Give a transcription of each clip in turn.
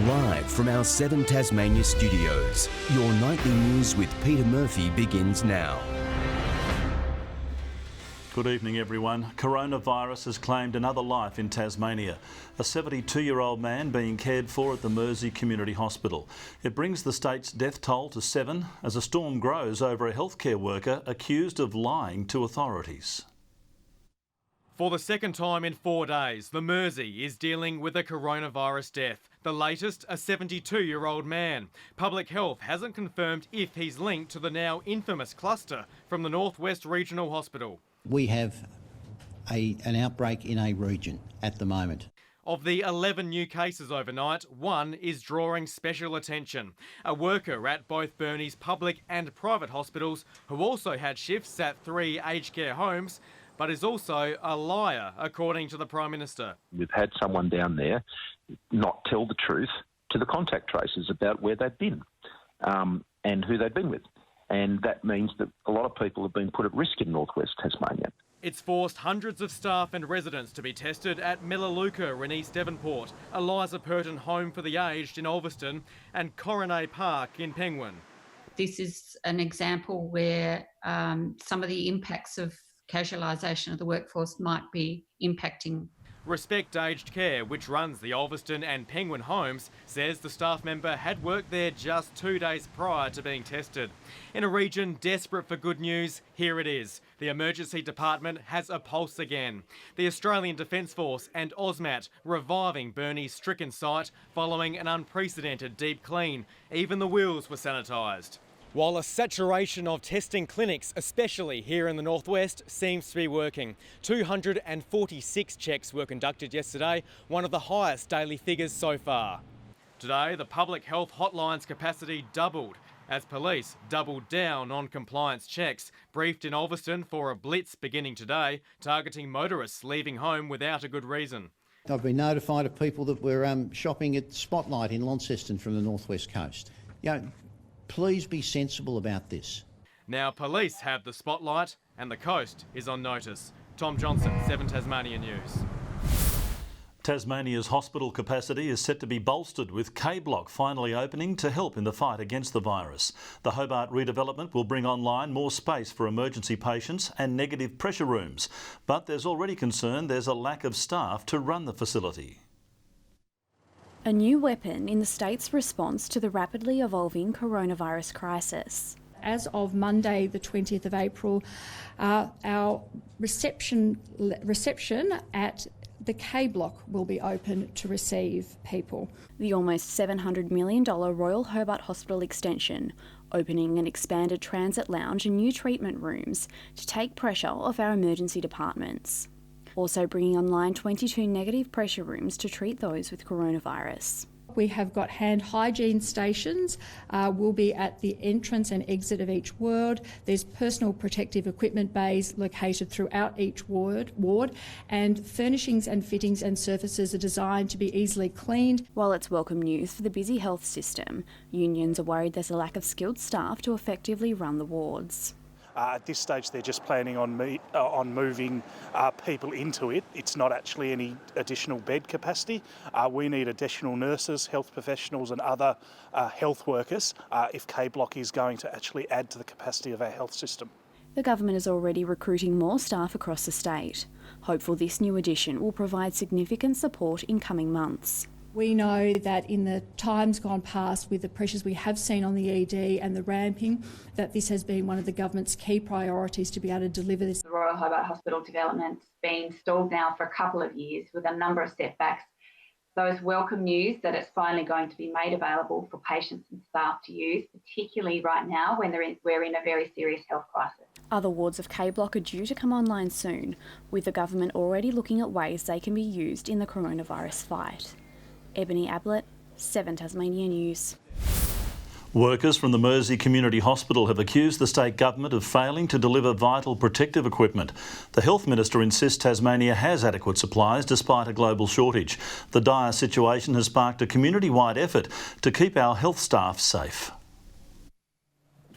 Live from our 7 Tasmania studios, your nightly news with Peter Murphy begins now. Good evening, everyone. Coronavirus has claimed another life in Tasmania. A 72-year-old man being cared for at the Mersey Community Hospital. It brings the state's death toll to 7 as a storm grows over a healthcare worker accused of lying to authorities. For the second time in 4 days, the Mersey is dealing with a coronavirus death. The latest, a 72-year-old man. Public Health hasn't confirmed if he's linked to the now infamous cluster from the North West Regional Hospital. We have an outbreak in a region at the moment. Of the 11 new cases overnight, one is drawing special attention. A worker at both Burnie's public and private hospitals who also had shifts at 3 aged care homes, but is also a liar, according to the Prime Minister. We've had someone down there not tell the truth to the contact tracers about where they've been and who they've been with. And that means that a lot of people have been put at risk in northwest Tasmania. It's forced hundreds of staff and residents to be tested at Melaleuca in East Devonport, Eliza Purton Home for the Aged in Ulverston and Coronet Park in Penguin. This is an example where some of the impacts of casualisation of the workforce might be impacting. Respect Aged Care, which runs the Ulverston and Penguin homes, says the staff member had worked there just 2 days prior to being tested. In a region desperate for good news, here it is. The emergency department has a pulse again. The Australian Defence Force and AUSMAT reviving Burnie's stricken site following an unprecedented deep clean. Even the wheels were sanitised. While a saturation of testing clinics, especially here in the northwest, seems to be working. 246 checks were conducted yesterday, one of the highest daily figures so far. Today, the public health hotline's capacity doubled as police doubled down on compliance checks, briefed in Ulverston for a blitz beginning today, targeting motorists leaving home without a good reason. I've been notified of people that were shopping at Spotlight in Launceston from the northwest coast. Please be sensible about this. Now police have the spotlight and the coast is on notice. Tom Johnson, 7 Tasmania News. Tasmania's hospital capacity is set to be bolstered with K-Block finally opening to help in the fight against the virus. The Hobart redevelopment will bring online more space for emergency patients and negative pressure rooms. But there's already concern there's a lack of staff to run the facility. A new weapon in the state's response to the rapidly evolving coronavirus crisis. As of Monday, the 20th of April, our reception at the K-Block will be open to receive people. The almost $700 million Royal Hobart Hospital extension, opening an expanded transit lounge and new treatment rooms to take pressure off our emergency departments. Also bringing online 22 negative pressure rooms to treat those with coronavirus. We have got hand hygiene stations, will be at the entrance and exit of each ward. There's personal protective equipment bays located throughout each ward, and furnishings and fittings and surfaces are designed to be easily cleaned. While it's welcome news for the busy health system, unions are worried there's a lack of skilled staff to effectively run the wards. At this stage, they're just planning on moving people into it. It's not actually any additional bed capacity. We need additional nurses, health professionals and other health workers if K-Block is going to actually add to the capacity of our health system. The government is already recruiting more staff across the state. Hopeful this new addition will provide significant support in coming months. We know that in the times gone past, with the pressures we have seen on the ED and the ramping, that this has been one of the government's key priorities to be able to deliver this. The Royal Hobart Hospital development's been stalled now for a couple of years with a number of setbacks. So it's welcome news that it's finally going to be made available for patients and staff to use, particularly right now when we're in a very serious health crisis. Other wards of K-Block are due to come online soon, with the government already looking at ways they can be used in the coronavirus fight. Ebony Ablett, 7 Tasmania News. Workers from the Mersey Community Hospital have accused the state government of failing to deliver vital protective equipment. The Health Minister insists Tasmania has adequate supplies despite a global shortage. The dire situation has sparked a community-wide effort to keep our health staff safe.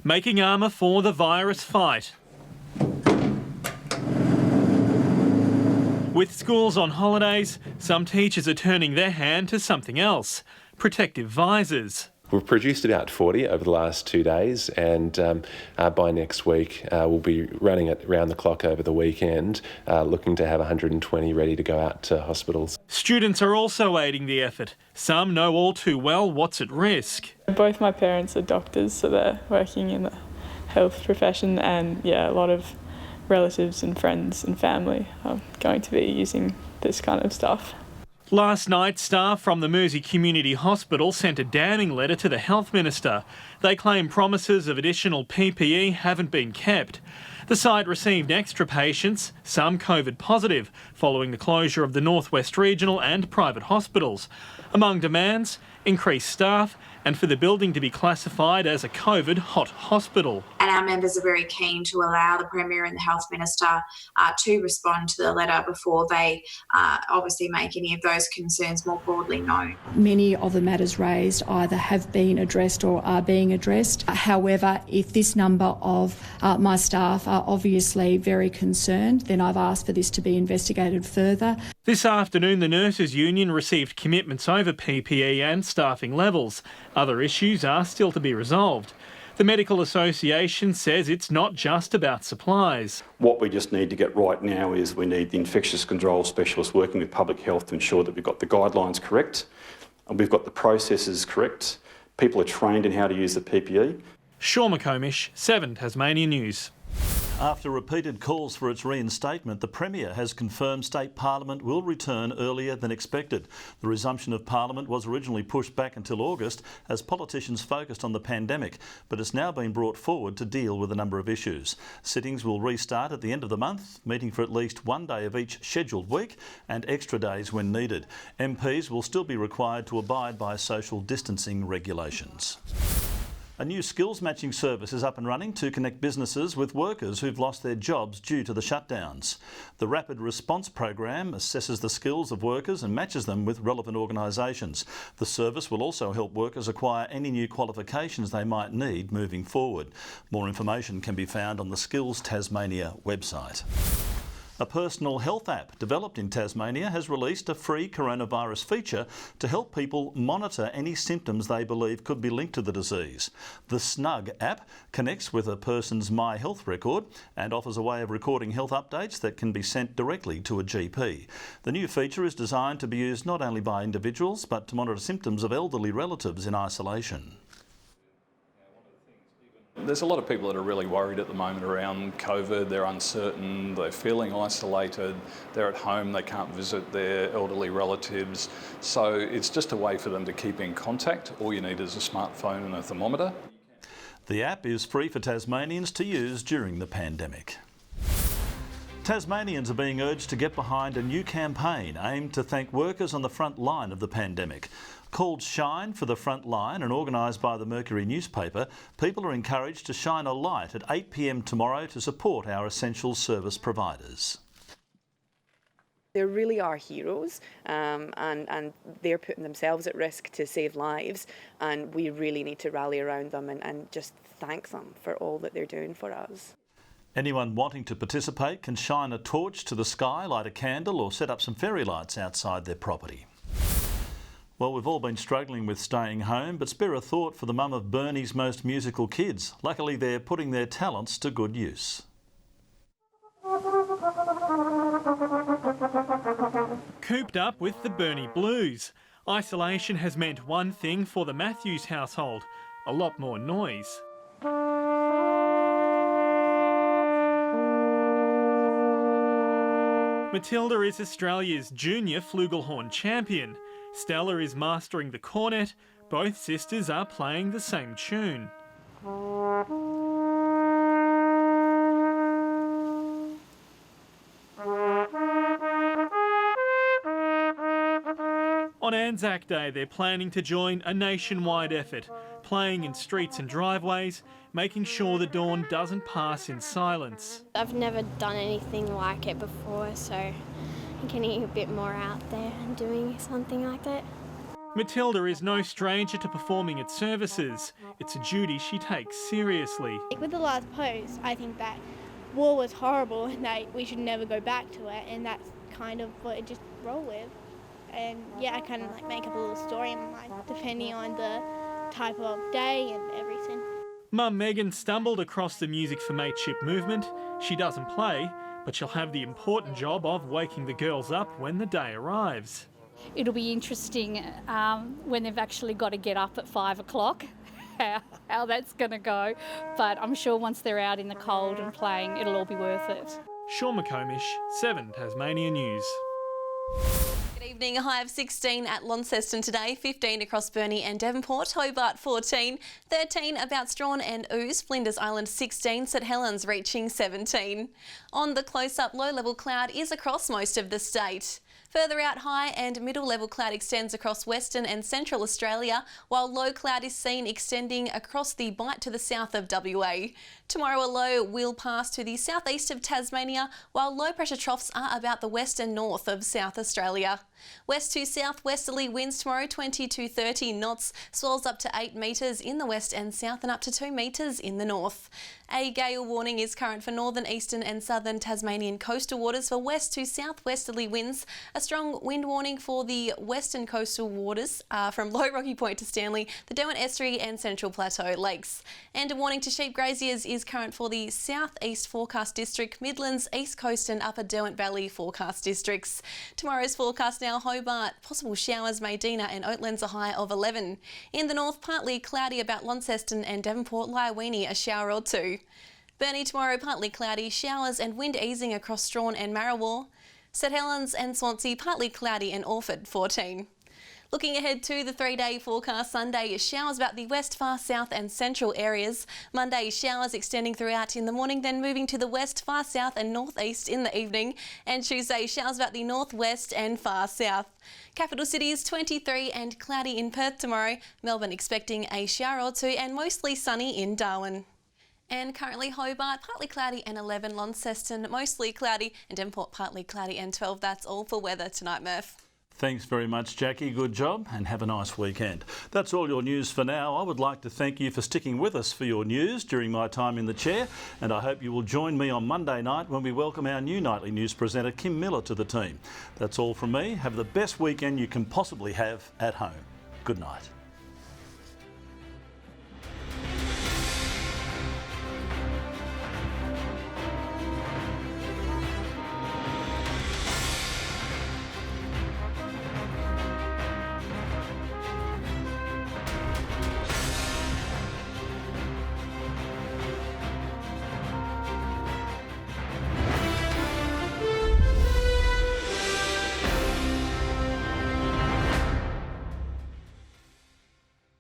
Making armour for the virus fight. With schools on holidays, some teachers are turning their hand to something else. protective visors. We've produced about 40 over the last 2 days, and by next week we'll be running it round the clock over the weekend, looking to have 120 ready to go out to hospitals. Students are also aiding the effort. Some know all too well what's at risk. Both my parents are doctors, so they're working in the health profession, and a lot of relatives and friends and family are going to be using this kind of stuff. Last night, staff from the Mersey Community Hospital sent a damning letter to the Health Minister. They claim promises of additional PPE haven't been kept. The site received extra patients, some COVID positive, following the closure of the North West Regional and private hospitals. Among demands, increased staff and for the building to be classified as a COVID hot hospital. And our members are very keen to allow the Premier and the Health Minister to respond to the letter before they obviously make any of those concerns more broadly known. Many of the matters raised either have been addressed or are being addressed. However, if this number of my staff are obviously very concerned, then I've asked for this to be investigated further. This afternoon, the Nurses Union received commitments over PPE and staffing levels. Other issues are still to be resolved. The Medical Association says it's not just about supplies. What we just need to get right now is we need the infectious control specialists working with public health to ensure that we've got the guidelines correct and we've got the processes correct. People are trained in how to use the PPE. Sean McComish, 7 Tasmania News. After repeated calls for its reinstatement, the Premier has confirmed State Parliament will return earlier than expected. The resumption of Parliament was originally pushed back until August as politicians focused on the pandemic, but it's now been brought forward to deal with a number of issues. Sittings will restart at the end of the month, meeting for at least 1 day of each scheduled week and extra days when needed. MPs will still be required to abide by social distancing regulations. A new skills matching service is up and running to connect businesses with workers who've lost their jobs due to the shutdowns. The Rapid Response Program assesses the skills of workers and matches them with relevant organisations. The service will also help workers acquire any new qualifications they might need moving forward. More information can be found on the Skills Tasmania website. A personal health app developed in Tasmania has released a free coronavirus feature to help people monitor any symptoms they believe could be linked to the disease. The Snug App connects with a person's My Health record and offers a way of recording health updates that can be sent directly to a GP. The new feature is designed to be used not only by individuals but to monitor symptoms of elderly relatives in isolation. There's a lot of people that are really worried at the moment around COVID. They're uncertain, they're feeling isolated, they're at home, they can't visit their elderly relatives. So it's just a way for them to keep in contact. All you need is a smartphone and a thermometer. The app is free for Tasmanians to use during the pandemic. Tasmanians are being urged to get behind a new campaign aimed to thank workers on the front line of the pandemic. Called Shine for the Front Line and organised by the Mercury newspaper, people are encouraged to shine a light at 8 p.m. tomorrow to support our essential service providers. They really are heroes and they're putting themselves at risk to save lives, and we really need to rally around them and just thank them for all that they're doing for us. Anyone wanting to participate can shine a torch to the sky, light a candle or set up some fairy lights outside their property. Well, we've all been struggling with staying home, but spare a thought for the mum of Burnie's most musical kids. Luckily, they're putting their talents to good use. Cooped up with the Burnie Blues, isolation has meant one thing for the Matthews household: a lot more noise. Matilda is Australia's junior flugelhorn champion. Stella is mastering the cornet. Both sisters are playing the same tune. On Anzac Day, they're planning to join a nationwide effort, playing in streets and driveways, making sure the dawn doesn't pass in silence. I've never done anything like it before, so getting a bit more out there and doing something like that. Matilda is no stranger to performing at services. It's a duty she takes seriously. With the last post, I think that war was horrible and that we should never go back to it, and that's kind of what I just roll with. and yeah, I kind of like make up a little story in my mind depending on the type of day and everything. Mum Megan stumbled across the Music for Mateship movement. She doesn't play, but she'll have the important job of waking the girls up when the day arrives. It'll be interesting when they've actually got to get up at 5 o'clock, how that's going to go. But I'm sure once they're out in the cold and playing, it'll all be worth it. Sean McComish, 7 Tasmania News. Good evening. A high of 16 at Launceston today, 15 across Burnie and Devonport, Hobart 14, 13 about Strawn and Ouse, Flinders Island 16, St Helens reaching 17. On the close-up, low-level cloud is across most of the state. Further out, high and middle level cloud extends across Western and Central Australia, while low cloud is seen extending across the bight to the south of WA. Tomorrow a low will pass to the southeast of Tasmania, while low pressure troughs are about the west and north of South Australia. West to south westerly winds tomorrow 20 to 30 knots, swells up to 8 metres in the west and south and up to 2 metres in the north. A gale warning is current for northern, eastern and southern Tasmanian coastal waters for west to southwesterly winds. A strong wind warning for the western coastal waters from Low Rocky Point to Stanley, the Derwent Estuary and Central Plateau lakes. And a warning to sheep graziers is current for the southeast forecast district, Midlands, East Coast and Upper Derwent Valley forecast districts. Tomorrow's forecast now, Hobart, possible showers, Medina and Oatlands a high of 11. In the north, partly cloudy about Launceston and Devonport, Lyweenie a shower or two. Burnie tomorrow, partly cloudy, showers and wind easing across Strawn and Marrawar. St Helens and Swansea, partly cloudy and Orford 14. Looking ahead to the 3-day forecast, Sunday showers about the west, far south and central areas. Monday showers extending throughout in the morning, then moving to the west, far south and northeast in the evening. And Tuesday showers about the northwest and far south. Capital cities 23 and cloudy in Perth tomorrow. Melbourne expecting a shower or two and mostly sunny in Darwin. And currently Hobart, partly cloudy and 11, Launceston, mostly cloudy and Devonport, partly cloudy and 12. That's all for weather tonight, Murph. Thanks very much, Jackie. Good job and have a nice weekend. That's all your news for now. I would like to thank you for sticking with us for your news during my time in the chair, and I hope you will join me on Monday night when we welcome our new nightly news presenter, Kim Miller, to the team. That's all from me. Have the best weekend you can possibly have at home. Good night.